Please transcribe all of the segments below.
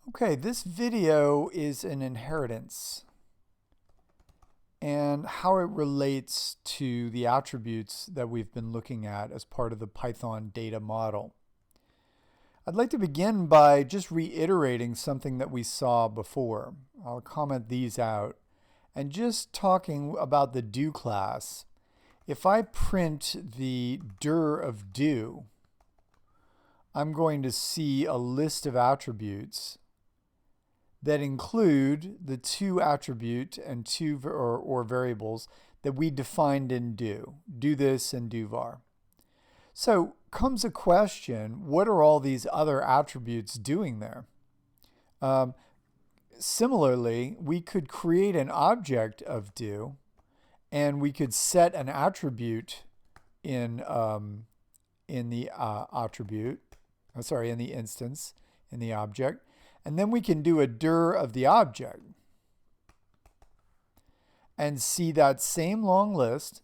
Okay, this video is an inheritance and how it relates to the attributes that we've been looking at as part of the Python data model. I'd like to begin by just reiterating something that we saw before. I'll comment these out and just talking about the do class. If I print the dir of do, I'm going to see a list of attributes that include the two attribute and two or variables that we defined in do this and do var. So comes a question, what are all these other attributes doing there? Similarly, we could create an object of do and we could set an attribute in the in the instance, in the object, and then we can do a dir of the object and see that same long list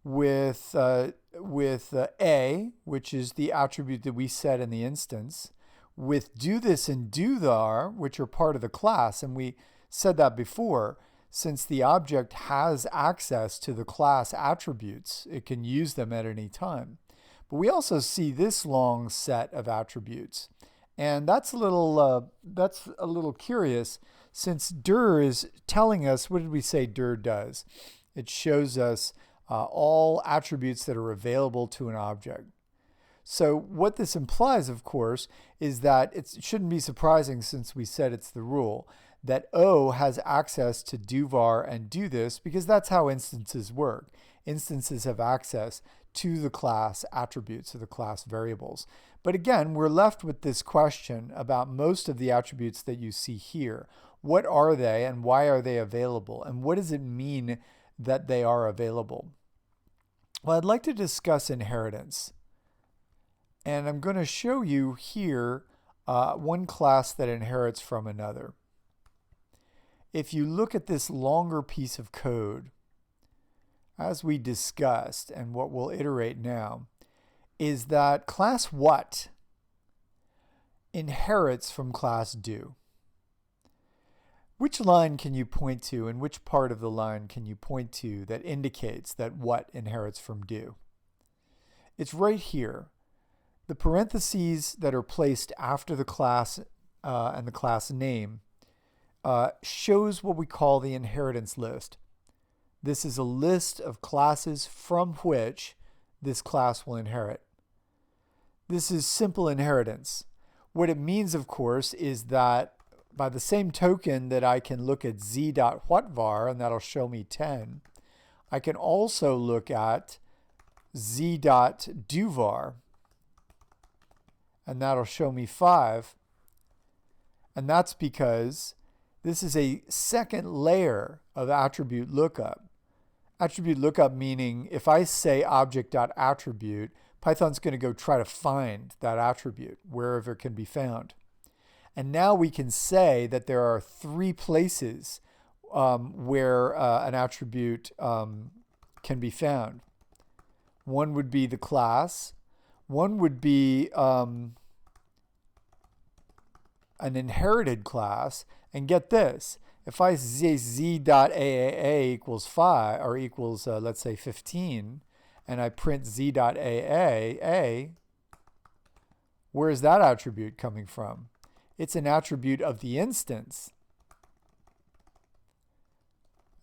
with A, which is the attribute that we set in the instance, with do this and do var, which are part of the class. And we said that before, since the object has access to the class attributes, it can use them at any time. But we also see this long set of attributes. And that's a little curious, since dir is telling us, what did we say dir does? It shows us all attributes that are available to an object. So what this implies, of course, is that it shouldn't be surprising, since we said it's the rule, that O has access to do var and do this, because that's how instances work. Instances have access to the class attributes, or the class variables. But again, we're left with this question about most of the attributes that you see here. What are they and why are they available? And what does it mean that they are available? Well, I'd like to discuss inheritance. And I'm going to show you here one class that inherits from another. If you look at this longer piece of code, as we discussed, and what we'll iterate now, is that class what inherits from class do. Which line can you point to, and which part of the line can you point to that indicates that what inherits from do? It's right here. The parentheses that are placed after the class and the class name shows what we call the inheritance list. This is a list of classes from which this class will inherit. This is simple inheritance. What it means, of course, is that by the same token that I can look at z.whatvar, and that'll show me 10, I can also look at z.dovar, and that'll show me 5. And that's because this is a second layer of attribute lookup. Attribute lookup meaning if I say object.attribute, Python's going to go try to find that attribute wherever it can be found. And now we can say that there are 3 places where an attribute can be found. One would be the class. One would be an inherited class. And get this, if I say z.aaa equals 5, or equals, let's say, 15, and I print z.aaa, where is that attribute coming from? It's an attribute of the instance.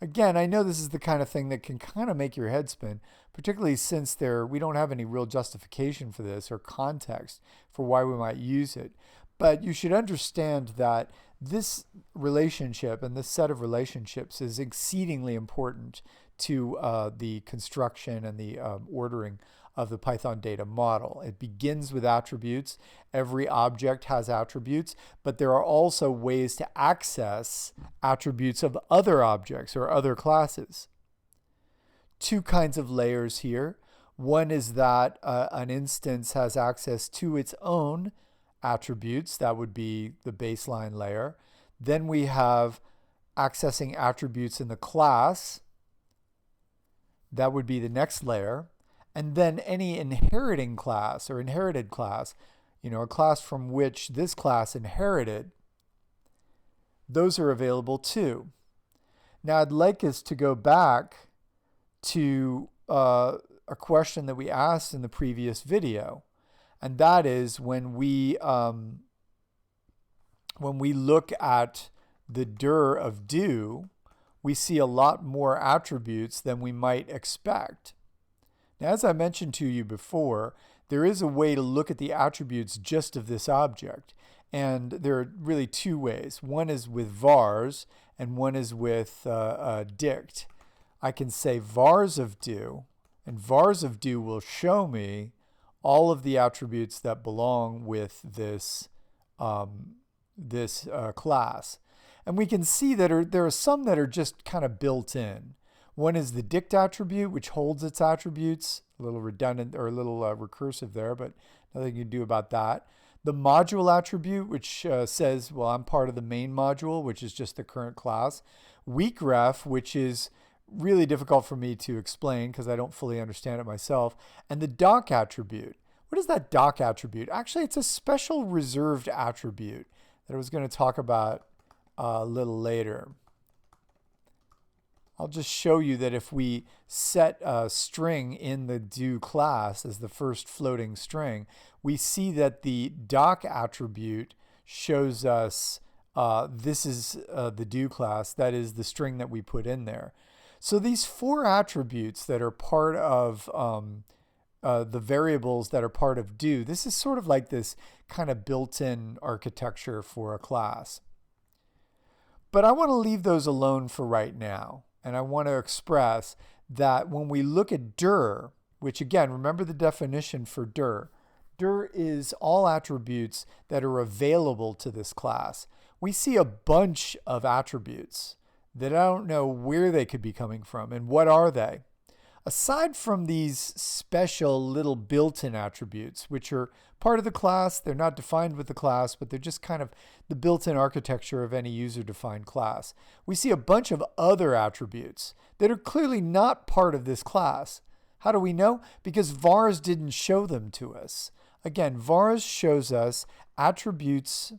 Again, I know this is the kind of thing that can kind of make your head spin, particularly since we don't have any real justification for this or context for why we might use it. But you should understand that this relationship and this set of relationships is exceedingly important to the construction and the ordering of the Python data model. It begins with attributes. Every object has attributes, but there are also ways to access attributes of other objects or other classes. 2 kinds of layers here. One is that an instance has access to its own attributes. That would be the baseline layer. Then we have accessing attributes in the class. That would be the next layer. And then any inheriting class or inherited class, a class from which this class inherited, those are available too. Now I'd like us to go back to a question that we asked in the previous video, and that is when we look at the dir of do, we see a lot more attributes than we might expect. Now, as I mentioned to you before, there is a way to look at the attributes just of this object. And there are really two ways. One is with vars, and one is with dict. I can say vars of do, and vars of do will show me all of the attributes that belong with this class. And we can see that there are some that are just kind of built in. One is the dict attribute, which holds its attributes. A little redundant or a little recursive there, but nothing you can do about that. The module attribute, which says, well, I'm part of the main module, which is just the current class. Weakref, which is really difficult for me to explain because I don't fully understand it myself. And the doc attribute. What is that doc attribute? Actually, it's a special reserved attribute that I was going to talk about a little later. I'll just show you that if we set a string in the do class as the first floating string, we see that the doc attribute shows us this is the do class, that is the string that we put in there. So these four attributes that are part of the variables that are part of do, this is sort of like this kind of built-in architecture for a class. But I want to leave those alone for right now. And I want to express that when we look at dir, which again, remember the definition for dir. Dir is all attributes that are available to this class. We see a bunch of attributes that I don't know where they could be coming from and what are they. Aside from these special little built-in attributes, which are part of the class, they're not defined with the class, but they're just kind of the built-in architecture of any user-defined class. We see a bunch of other attributes that are clearly not part of this class. How do we know? Because vars didn't show them to us. Again, vars shows us attributes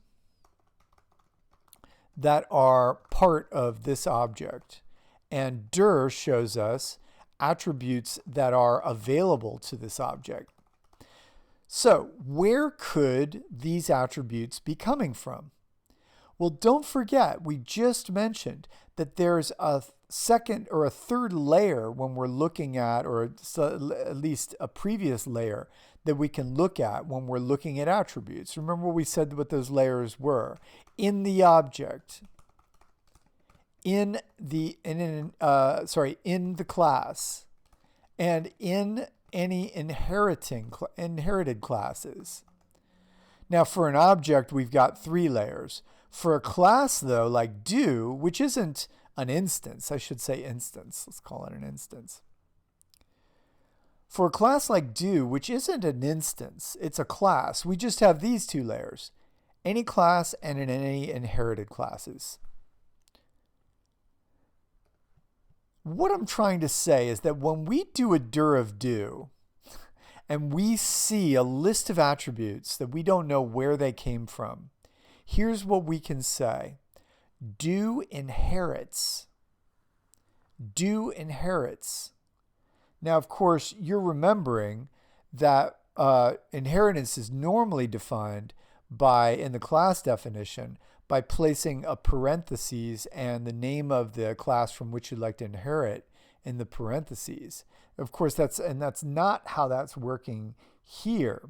that are part of this object, and dir shows us attributes that are available to this object. So where could these attributes be coming from? Well, don't forget, we just mentioned that there's a second or a third layer when we're looking at, or at least a previous layer that we can look at when we're looking at attributes. Remember we said what those layers were. In the object, in the class, and in any inherited classes. Now for an object, we've got three layers. For a class though, like do, which isn't an instance, I should say instance, let's call it an instance. For a class like do, which isn't an instance, it's a class, we just have these two layers. Any class and in any inherited classes. What I'm trying to say is that when we do a dir of do, and we see a list of attributes that we don't know where they came from, here's what we can say. Do inherits. Do inherits. Now, of course, you're remembering that inheritance is normally defined by, in the class definition, by placing a parentheses and the name of the class from which you'd like to inherit in the parentheses. Of course, that's not how that's working here.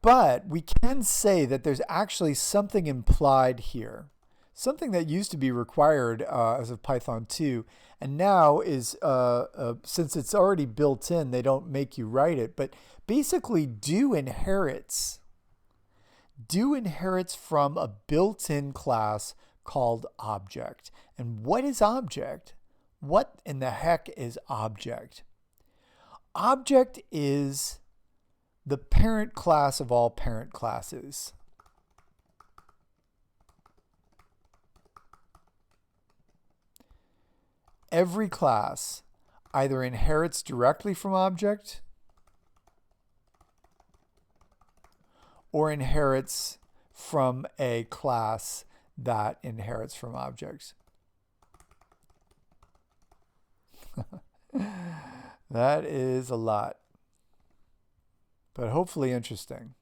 But we can say that there's actually something implied here. Something that used to be required as of Python 2, and now is, since it's already built in, they don't make you write it, but basically do inherits. Do inherits from a built-in class called object. And what is object? What in the heck is object? Object is the parent class of all parent classes. Every class either inherits directly from object or inherits from a class that inherits from objects. That is a lot, but hopefully interesting.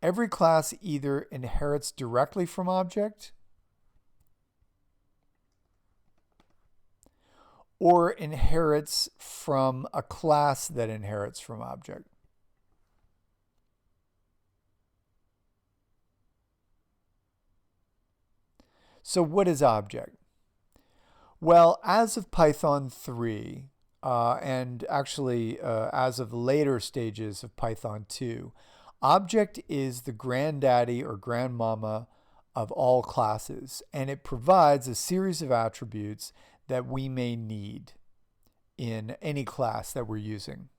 Every class either inherits directly from object or inherits from a class that inherits from object. So what is object? Well, as of Python 3, and actually as of the later stages of Python 2, object is the granddaddy or grandmama of all classes, and it provides a series of attributes that we may need in any class that we're using.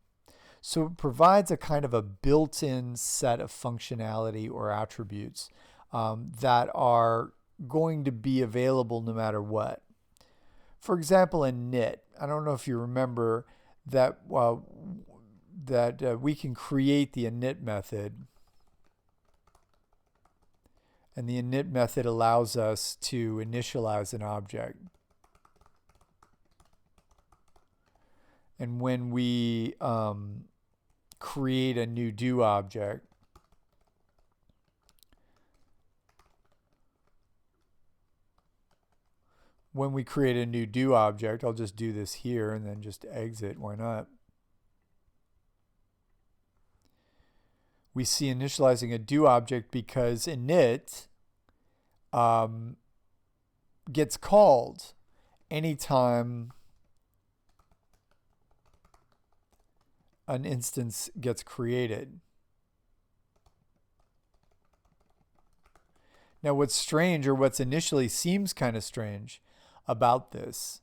So it provides a kind of a built-in set of functionality or attributes that are going to be available no matter what. For example, in init, I don't know if you remember that we can create the init method, and the init method allows us to initialize an object. And when we create a new do object, I'll just do this here and then just exit. Why not? We see initializing a do object because init gets called anytime an instance gets created. Now, what's strange, or what's initially seems kind of strange about this,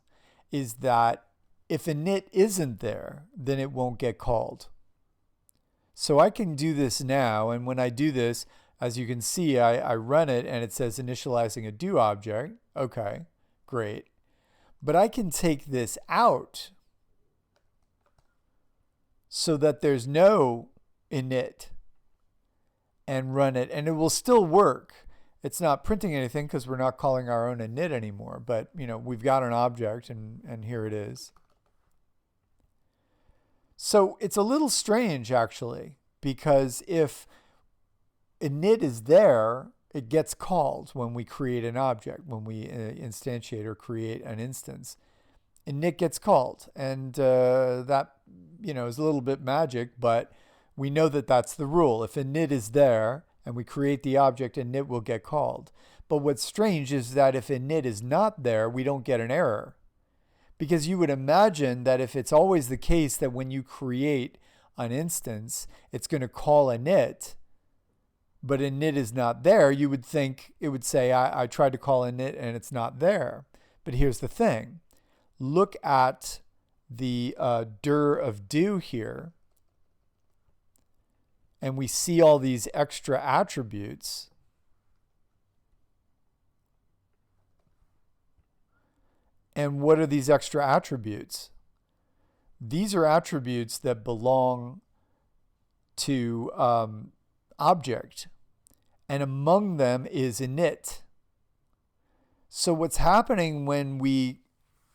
is that if init isn't there, then it won't get called. So I can do this now, and when I do this, as you can see, I run it and it says initializing a do object. Okay, great. But I can take this out so that there's no init and run it, and it will still work. It's not printing anything because we're not calling our own init anymore, but we've got an object and here it is. So it's a little strange actually, because if init is there, it gets called when we create an object, when we instantiate or create an instance. Init gets called, and that is a little bit magic, but we know that that's the rule. If init is there and we create the object, init will get called. But what's strange is that if init is not there, we don't get an error. Because you would imagine that if it's always the case that when you create an instance, it's going to call init, but init is not there, you would think it would say, I tried to call init and it's not there. But here's the thing. Look at the dir of do here, and we see all these extra attributes. And what are these extra attributes? These are attributes that belong to object, and among them is init. So what's happening when we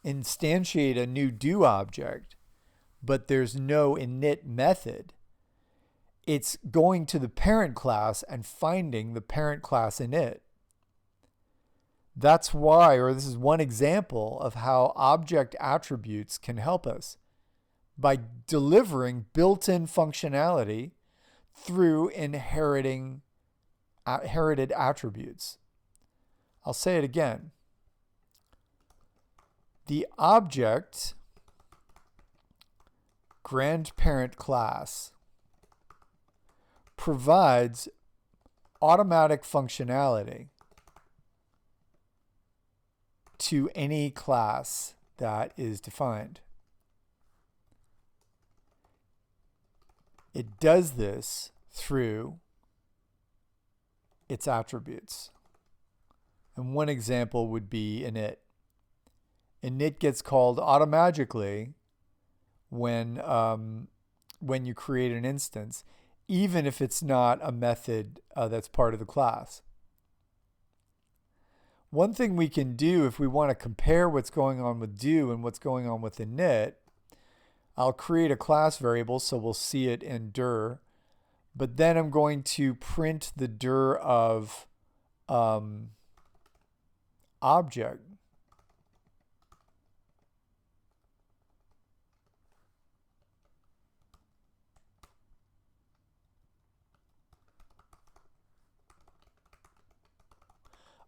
instantiate a new do object, but there's no init method, it's going to the parent class and finding the parent class init. That's why, or this is one example of how object attributes can help us by delivering built-in functionality through inherited attributes. I'll say it again. The object grandparent class provides automatic functionality to any class that is defined. It does this through its attributes. And one example would be init. Init gets called automatically when you create an instance, even if it's not a method that's part of the class. one thing we can do if we want to compare what's going on with do and what's going on with init, I'll create a class variable so we'll see it in dir, but then I'm going to print the dir of object.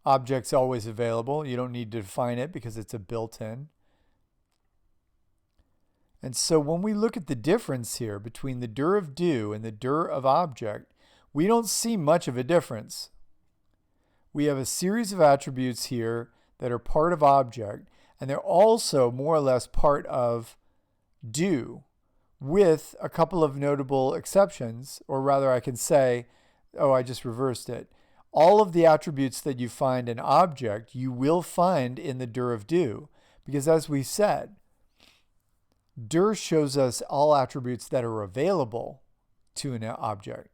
Object's always available. You don't need to define it because it's a built-in. And so when we look at the difference here between the dir of do and the dir of object, we don't see much of a difference. We have a series of attributes here that are part of object, and they're also more or less part of do, with a couple of notable exceptions, or rather I can say, oh, I just reversed it. All of the attributes that you find in object, you will find in the dir of do, because as we said, dir shows us all attributes that are available to an object.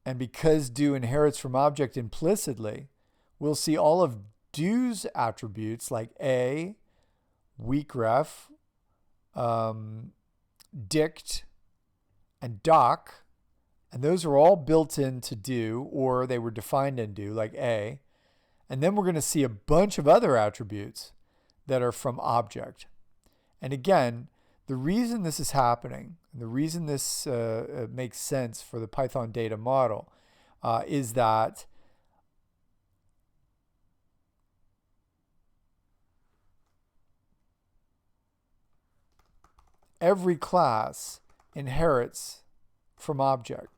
And because do inherits from object implicitly, we'll see all of do's attributes like a, weakref, dict, and doc, and those are all built into do, or they were defined in do, like a. And then we're going to see a bunch of other attributes that are from object. And again, the reason this is happening, the reason this makes sense for the Python data model is that every class inherits from object.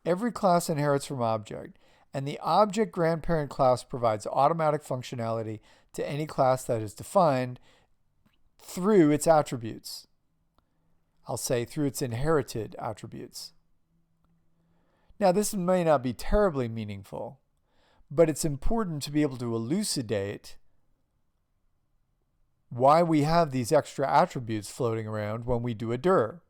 Every class inherits from object, and the object grandparent class provides automatic functionality to any class that is defined through its attributes. I'll say through its inherited attributes. Now, this may not be terribly meaningful, but it's important to be able to elucidate why we have these extra attributes floating around when we do a dir.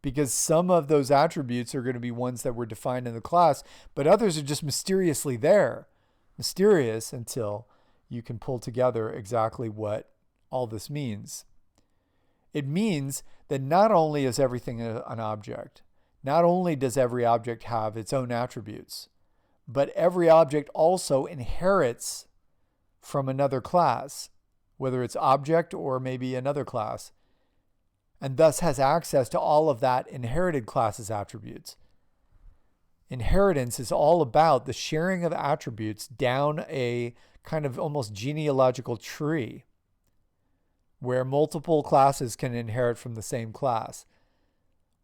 Because some of those attributes are going to be ones that were defined in the class, but others are just mysteriously there. Mysterious until you can pull together exactly what all this means. It means that not only is everything an object, not only does every object have its own attributes, but every object also inherits from another class, whether it's object or maybe another class, and thus has access to all of that inherited class's attributes. Inheritance is all about the sharing of attributes down a kind of almost genealogical tree where multiple classes can inherit from the same class.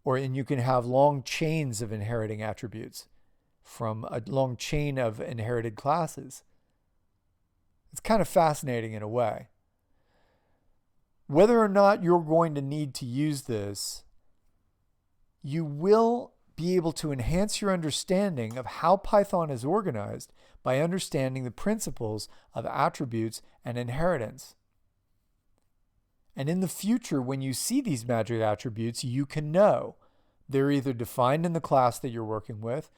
And you can have long chains of inheriting attributes from a long chain of inherited classes. It's kind of fascinating in a way. Whether or not you're going to need to use this, you will be able to enhance your understanding of how Python is organized by understanding the principles of attributes and inheritance. And in the future, when you see these magic attributes, you can know they're either defined in the class that you're working with,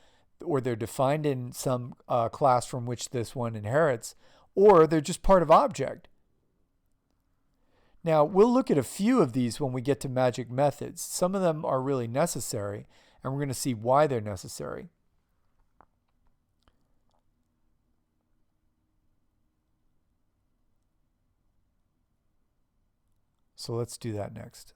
or they're defined in some class from which this one inherits, or they're just part of object. Now, we'll look at a few of these when we get to magic methods. Some of them are really necessary, and we're going to see why they're necessary. So let's do that next.